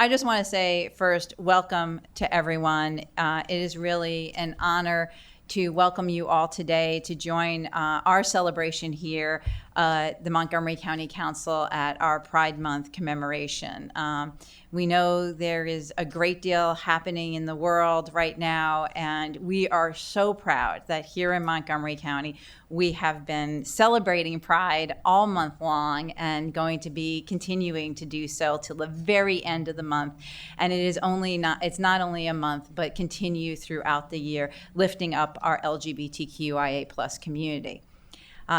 I just want to say first, welcome to everyone. It is really an honor to welcome you all today to join our celebration here, the Montgomery County Council at our Pride Month commemoration. We know there is a great deal happening in the world right now, and we are so proud that here in Montgomery County, we have been celebrating Pride all month long and going to be continuing to do so till the very end of the month. And it's not only a month, but continue throughout the year, lifting up our LGBTQIA plus community.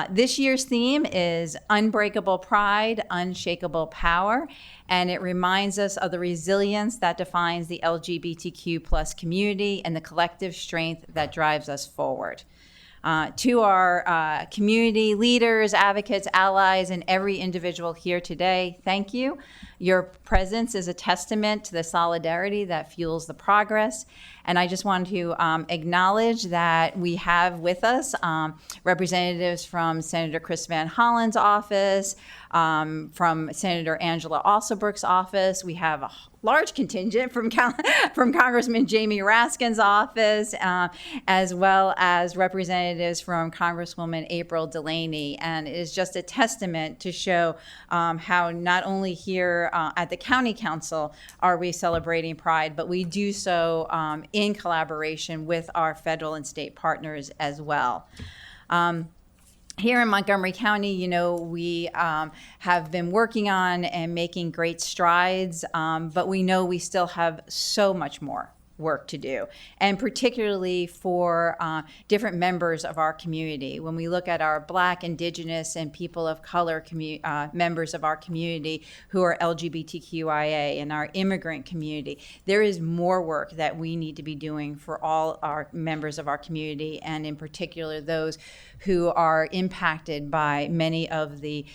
This year's theme is Unbreakable Pride, Unshakable Power, and it reminds us of the resilience that defines the LGBTQ plus community and the collective strength that drives us forward. To our community leaders, advocates, allies, and every individual here today, thank you. Your presence is a testament to the solidarity that fuels the progress. And I just want to acknowledge that we have with us representatives from Senator Chris Van Hollen's office, from Senator Angela Alsobrook's office. We have a large contingent from Congressman Jamie Raskin's office, as well as representatives from Congresswoman April Delaney. And it is just a testament to show how not only here at the County Council are we celebrating Pride, but we do so in collaboration with our federal and state partners as well. Here in Montgomery County, we have been working on and making great strides, but we know we still have so much more work to do, and particularly for different members of our community. When we look at our Black, Indigenous, and people of color members of our community who are LGBTQIA and our immigrant community, there is more work that we need to be doing for all our members of our community, and in particular those who are impacted by many of the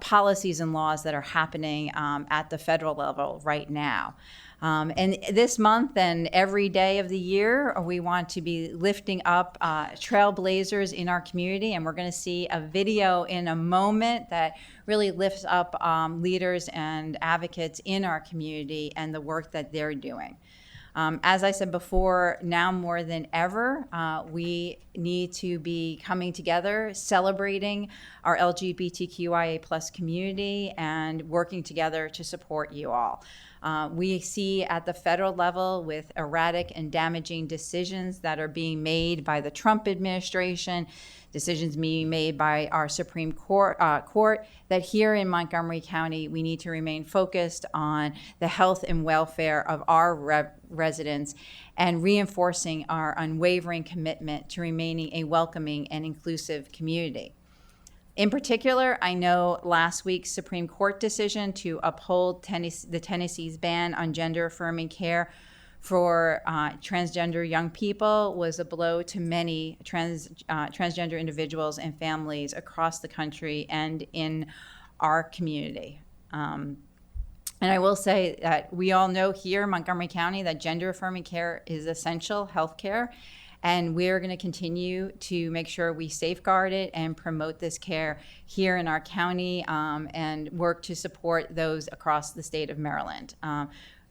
policies and laws that are happening at the federal level right now. And this month and every day of the year, we want to be lifting up trailblazers in our community. And we're going to see a video in a moment that really lifts up leaders and advocates in our community and the work that they're doing. As I said before, now more than ever, we need to be coming together, celebrating our LGBTQIA plus community and working together to support you all. We see at the federal level with erratic and damaging decisions that are being made by the Trump administration, decisions being made by our Supreme Court, that here in Montgomery County, we need to remain focused on the health and welfare of our residents and reinforcing our unwavering commitment to remaining a welcoming and inclusive community. In particular, I know last week's Supreme Court decision to uphold Tennessee's ban on gender-affirming care for transgender young people was a blow to many transgender individuals and families across the country and in our community. And I will say that we all know here in Montgomery County that gender-affirming care is essential health care. And we're going to continue to make sure we safeguard it and promote this care here in our county and work to support those across the state of Maryland.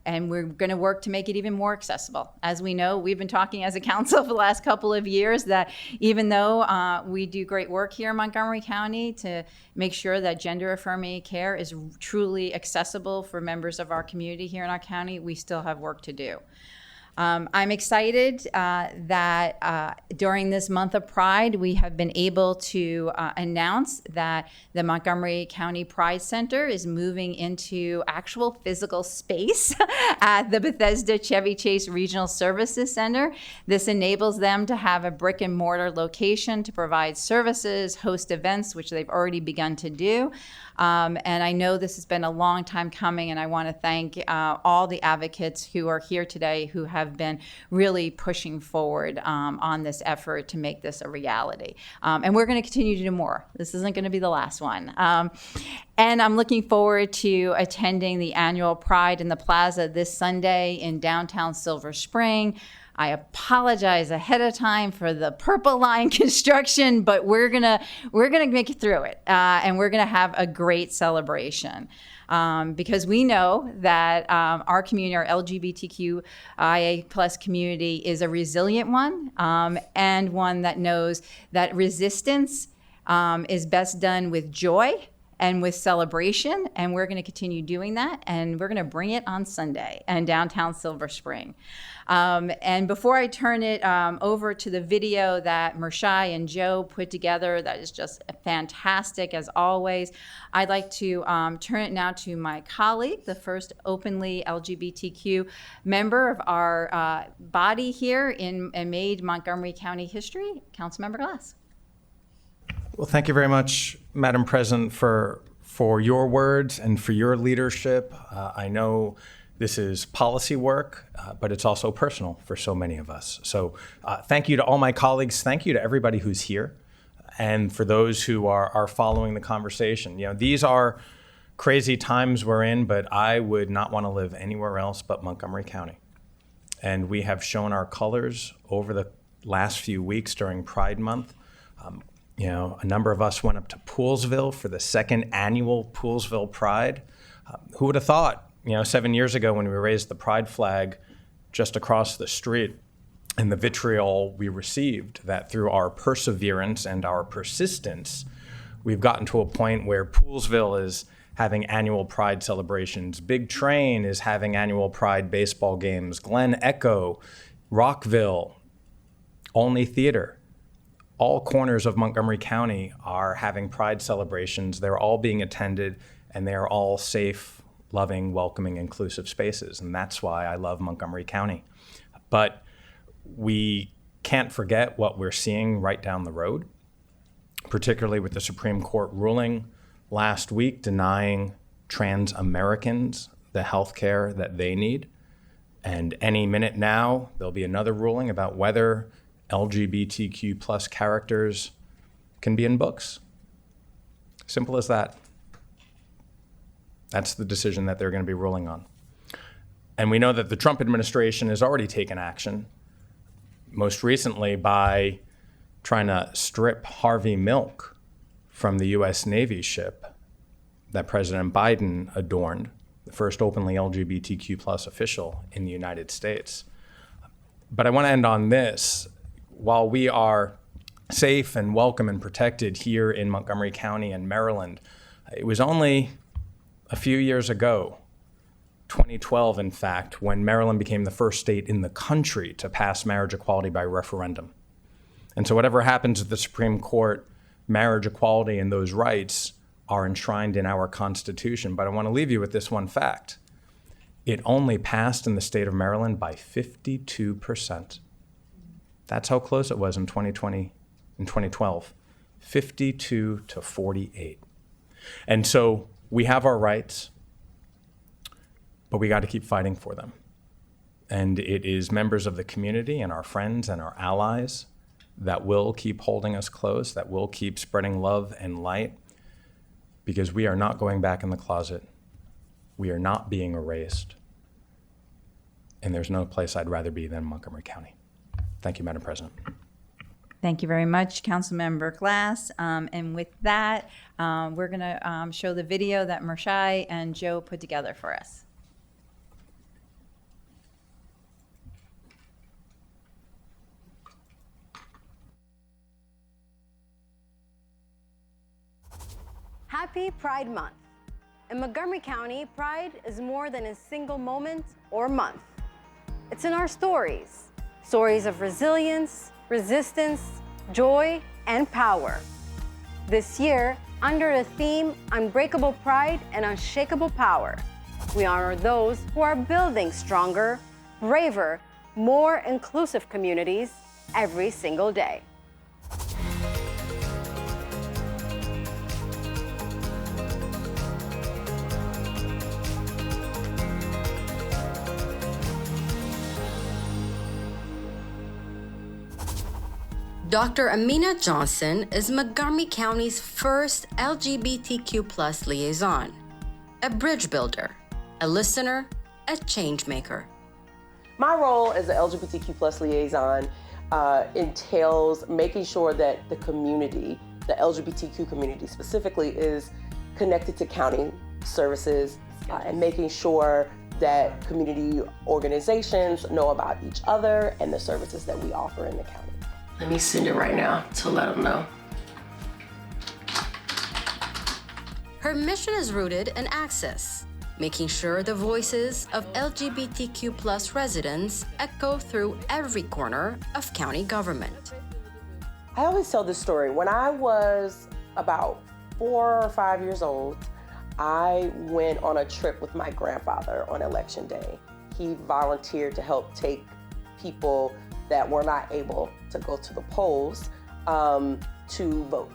And we're going to work to make it even more accessible. As we know, we've been talking as a council for the last couple of years that even though we do great work here in Montgomery County to make sure that gender-affirming care is truly accessible for members of our community here in our county, we still have work to do. I'm excited that during this month of Pride, we have been able to announce that the Montgomery County Pride Center is moving into actual physical space at the Bethesda Chevy Chase Regional Services Center. This enables them to have a brick and mortar location to provide services, host events, which they've already begun to do. And I know this has been a long time coming, and I want to thank all the advocates who are here today who have been really pushing forward on this effort to make this a reality. And we're going to continue to do more. This isn't going to be the last one. And I'm looking forward to attending the annual Pride in the Plaza this Sunday in downtown Silver Spring. I apologize ahead of time for the purple line construction, but we're gonna make it through it, and we're gonna have a great celebration. Because we know that our community, our LGBTQIA plus community, is a resilient one, and one that knows that resistance is best done with joy and with celebration, and we're going to continue doing that, and we're going to bring it on Sunday in downtown Silver Spring. And before I turn it over to the video that Mershai and Joe put together, that is just fantastic as always, I'd like to turn it now to my colleague, the first openly LGBTQ member of our body here in made Montgomery County history, Councilmember Glass. Well, thank you very much, Madam President, for your words and for your leadership. I know this is policy work, but it's also personal for so many of us. So thank you to all my colleagues. Thank you to everybody who's here. And for those who are following the conversation. You know, these are crazy times we're in, but I would not want to live anywhere else but Montgomery County. And we have shown our colors over the last few weeks during Pride Month. You know, a number of us went up to Poolsville for the second annual Poolsville Pride. Who would have thought, 7 years ago when we raised the Pride flag just across the street and the vitriol we received, that through our perseverance and our persistence, we've gotten to a point where Poolsville is having annual Pride celebrations. Big Train is having annual Pride baseball games. Glen Echo, Rockville, Olney Theater. All corners of Montgomery County are having Pride celebrations. They're all being attended, and they're all safe, loving, welcoming, inclusive spaces. And that's why I love Montgomery County. But we can't forget what we're seeing right down the road, particularly with the Supreme Court ruling last week denying trans Americans the health care that they need. And any minute now, there'll be another ruling about whether LGBTQ plus characters can be in books. Simple as that. That's the decision that they're going to be ruling on. And we know that the Trump administration has already taken action, most recently by trying to strip Harvey Milk from the U.S. Navy ship that President Biden adorned, the first openly LGBTQ plus official in the United States. But I want to end on this. While we are safe and welcome and protected here in Montgomery County and Maryland, it was only a few years ago, 2012 in fact, when Maryland became the first state in the country to pass marriage equality by referendum. And so whatever happens at the Supreme Court, marriage equality and those rights are enshrined in our Constitution. But I want to leave you with this one fact. It only passed in the state of Maryland by 52%. That's how close it was in 2012, 52 to 48. And so we have our rights, but we got to keep fighting for them. And it is members of the community and our friends and our allies that will keep holding us close, that will keep spreading love and light, because we are not going back in the closet. We are not being erased. And there's no place I'd rather be than Montgomery County. Thank you, Madam President. Thank you very much, Councilmember Glass. And with that, we're going to show the video that Mershai and Joe put together for us. Happy Pride Month. In Montgomery County, Pride is more than a single moment or month. It's in our stories. Stories of resilience, resistance, joy, and power. This year, under the theme Unbreakable Pride and Unshakable Power, we honor those who are building stronger, braver, more inclusive communities every single day. Dr. Amina Johnson is Montgomery County's first LGBTQ+ liaison, a bridge builder, a listener, a change maker. My role as an LGBTQ plus liaison entails making sure that the community, the LGBTQ community specifically, is connected to county services and making sure that community organizations know about each other and the services that we offer in the county. Let me send it right now to let them know. Her mission is rooted in access, making sure the voices of LGBTQ plus residents echo through every corner of county government. I always tell this story. When I was about 4 or 5 years old, I went on a trip with my grandfather on election day. He volunteered to help take people that were not able to go to the polls to vote.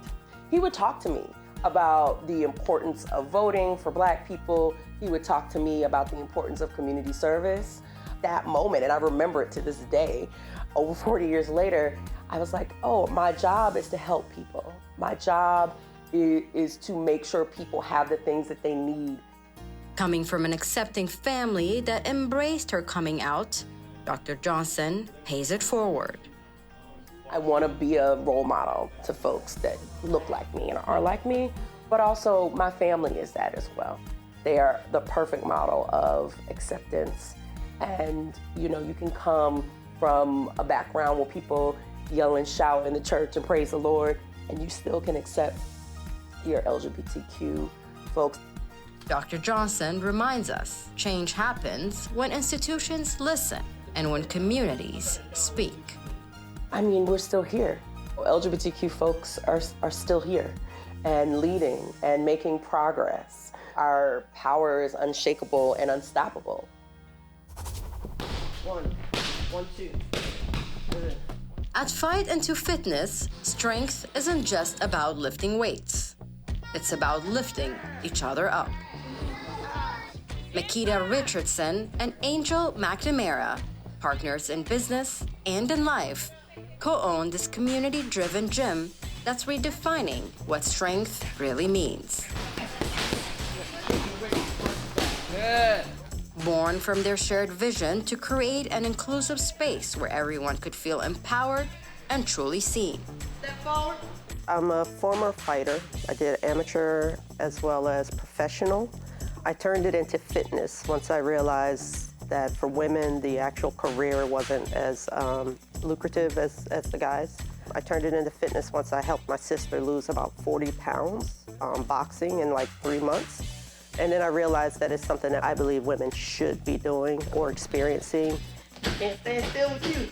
He would talk to me about the importance of voting for Black people. He would talk to me about the importance of community service. That moment, and I remember it to this day, over 40 years later, I was like, oh, my job is to help people. My job is to make sure people have the things that they need. Coming from an accepting family that embraced her coming out, Dr. Johnson pays it forward. I want to be a role model to folks that look like me and are like me, but also my family is that as well. They are the perfect model of acceptance. And you know, you can come from a background where people yell and shout in the church and praise the Lord, and you still can accept your LGBTQ folks. Dr. Johnson reminds us change happens when institutions listen and when communities speak. I mean, we're still here. LGBTQ folks are still here and leading and making progress. Our power is unshakable and unstoppable. 1, 2. At Fight Into Fitness, strength isn't just about lifting weights. It's about lifting each other up. Makita Richardson and Angel McNamara, partners in business and in life, co-own this community-driven gym that's redefining what strength really means. Good. Born from their shared vision to create an inclusive space where everyone could feel empowered and truly seen. Step forward. I'm a former fighter. I did amateur as well as professional. I turned it into fitness once I realized that for women, the actual career wasn't as lucrative as the guys. I turned it into fitness once I helped my sister lose about 40 pounds boxing in like 3 months. And then I realized that it's something that I believe women should be doing or experiencing. Can't stand still with you.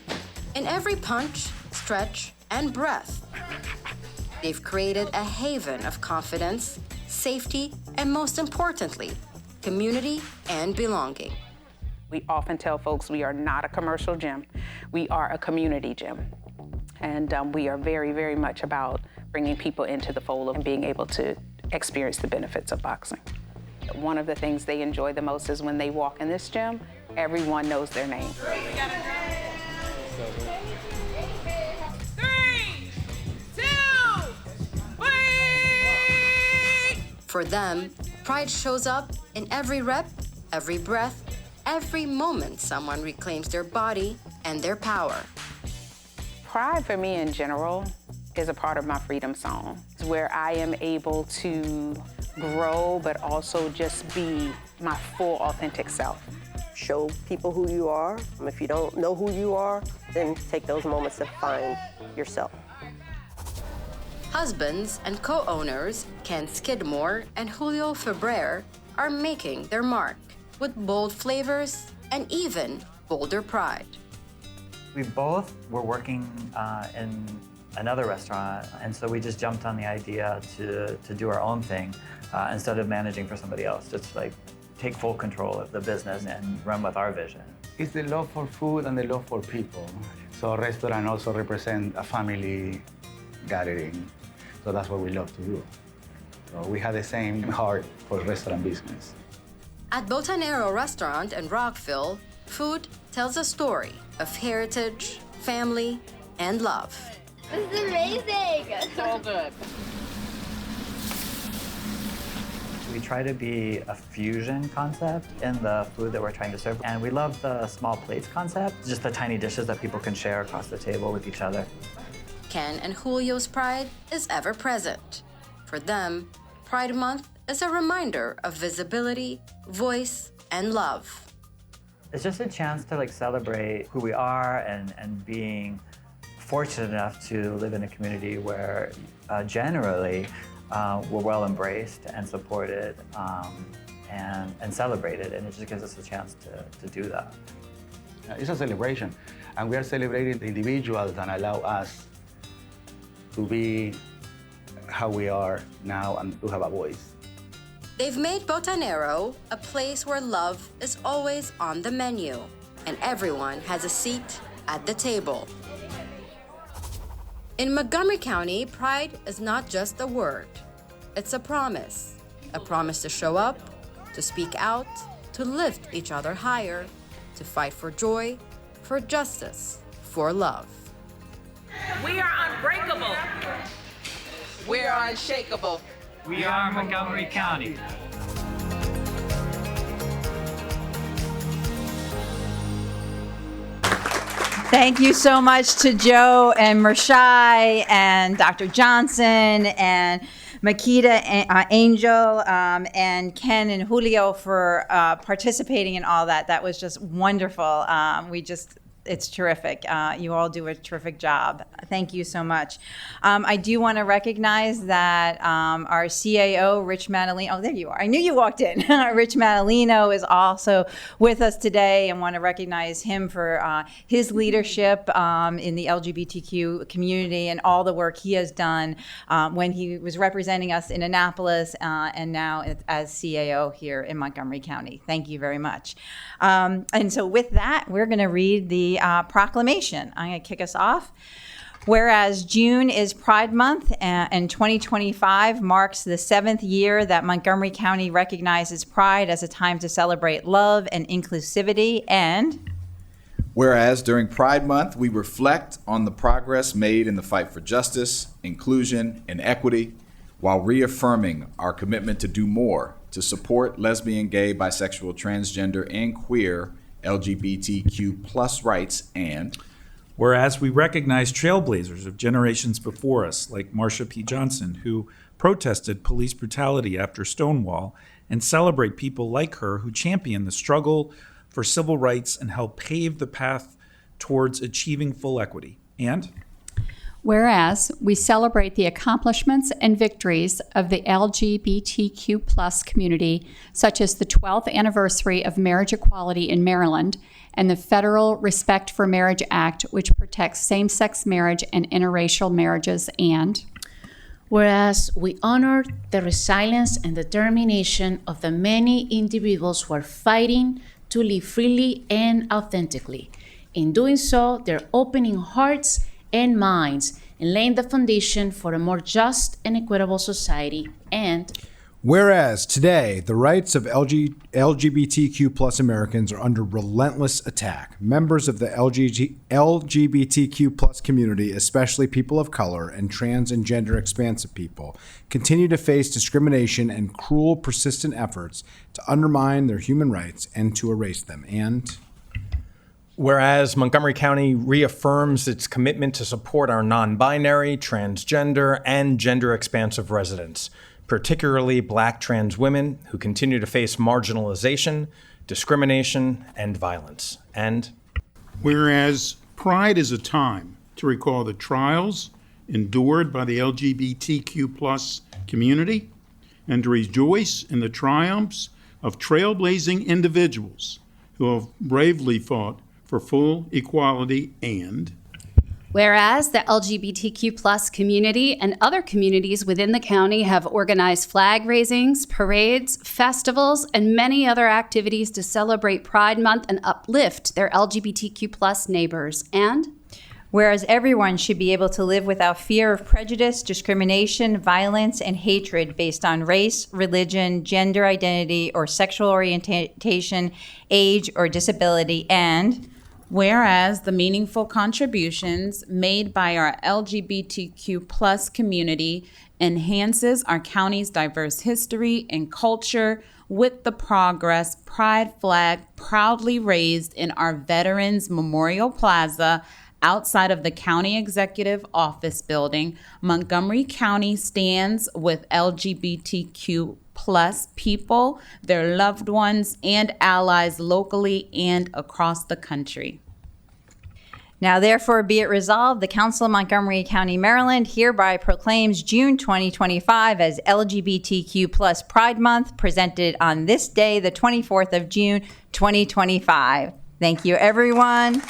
In every punch, stretch, and breath, they've created a haven of confidence, safety, and most importantly, community and belonging. We often tell folks we are not a commercial gym. We are a community gym. And we are very, very much about bringing people into the fold and being able to experience the benefits of boxing. One of the things they enjoy the most is when they walk in this gym, everyone knows their name. 3, 2, wait! For them, pride shows up in every rep, every breath, every moment someone reclaims their body and their power. Pride for me in general is a part of my freedom zone. It's where I am able to grow, but also just be my full authentic self. Show people who you are. If you don't know who you are, then take those moments to find yourself. Husbands and co-owners Ken Skidmore and Julio Febrer are making their mark with bold flavors and even bolder pride. We both were working in another restaurant, and so we just jumped on the idea to do our own thing instead of managing for somebody else. Just like take full control of the business and run with our vision. It's the love for food and the love for people. So a restaurant also represents a family gathering. So that's what we love to do. So we have the same heart for restaurant business. At Botanero Restaurant in Rockville, food tells a story of heritage, family, and love. This is amazing! So good. We try to be a fusion concept in the food that we're trying to serve. And we love the small plates concept, just the tiny dishes that people can share across the table with each other. Ken and Julio's pride is ever present. For them, Pride Month is a reminder of visibility, voice, and love. It's just a chance to like celebrate who we are and being fortunate enough to live in a community where generally we're well embraced and supported and celebrated, and it just gives us a chance to do that. It's a celebration, and we are celebrating the individuals that allow us to be how we are now and to have a voice. They've made Botanero a place where love is always on the menu, and everyone has a seat at the table. In Montgomery County, pride is not just a word. It's a promise to show up, to speak out, to lift each other higher, to fight for joy, for justice, for love. We are unbreakable. We are unshakable. We are Montgomery County. Thank you so much to Joe and Mershai and Dr. Johnson and Makita, Angel, and Ken and Julio for participating in all that. That was just wonderful. It's terrific. You all do a terrific job. Thank you so much. I do want to recognize that our CAO, Rich Madalino, oh, there you are. I knew you walked in. Rich Madalino is also with us today, and want to recognize him for his leadership in the LGBTQ community and all the work he has done when he was representing us in Annapolis and now as CAO here in Montgomery County. Thank you very much. And so with that, we're going to read the proclamation. I'm going to kick us off. Whereas June is Pride Month and 2025 marks the 7th year that Montgomery County recognizes Pride as a time to celebrate love and inclusivity, and whereas during Pride Month, we reflect on the progress made in the fight for justice, inclusion, and equity, while reaffirming our commitment to do more to support lesbian, gay, bisexual, transgender, and queer LGBTQ+ rights, and whereas we recognize trailblazers of generations before us, like Marsha P. Johnson, who protested police brutality after Stonewall, and celebrate people like her who champion the struggle for civil rights and help pave the path towards achieving full equity. And whereas we celebrate the accomplishments and victories of the LGBTQ+ community, such as the 12th anniversary of marriage equality in Maryland and the Federal Respect for Marriage Act, which protects same-sex marriage and interracial marriages, and whereas we honor the resilience and determination of the many individuals who are fighting to live freely and authentically. In doing so, they're opening hearts and minds and laying the foundation for a more just and equitable society. And whereas today, the rights of LGBTQ+ Americans are under relentless attack. Members of the LGBTQ+ community, especially people of color and trans and gender expansive people, continue to face discrimination and cruel, persistent efforts to undermine their human rights and to erase them. And whereas Montgomery County reaffirms its commitment to support our non-binary, transgender, and gender-expansive residents, particularly Black trans women who continue to face marginalization, discrimination, and violence. And whereas Pride is a time to recall the trials endured by the LGBTQ+ community and to rejoice in the triumphs of trailblazing individuals who have bravely fought for full equality. And whereas the LGBTQ+ community and other communities within the county have organized flag raisings, parades, festivals, and many other activities to celebrate Pride Month and uplift their LGBTQ+ neighbors. And whereas everyone should be able to live without fear of prejudice, discrimination, violence, and hatred based on race, religion, gender identity, or sexual orientation, age, or disability. And whereas the meaningful contributions made by our LGBTQ+ community enhances our county's diverse history and culture with the progress Pride flag proudly raised in our Veterans Memorial Plaza outside of the County Executive Office Building. Montgomery County stands with LGBTQ plus people, their loved ones, and allies locally and across the country. Now, therefore, be it resolved, the Council of Montgomery County, Maryland hereby proclaims June 2025 as LGBTQ plus Pride Month, presented on this day, the 24th of June, 2025. Thank you, everyone.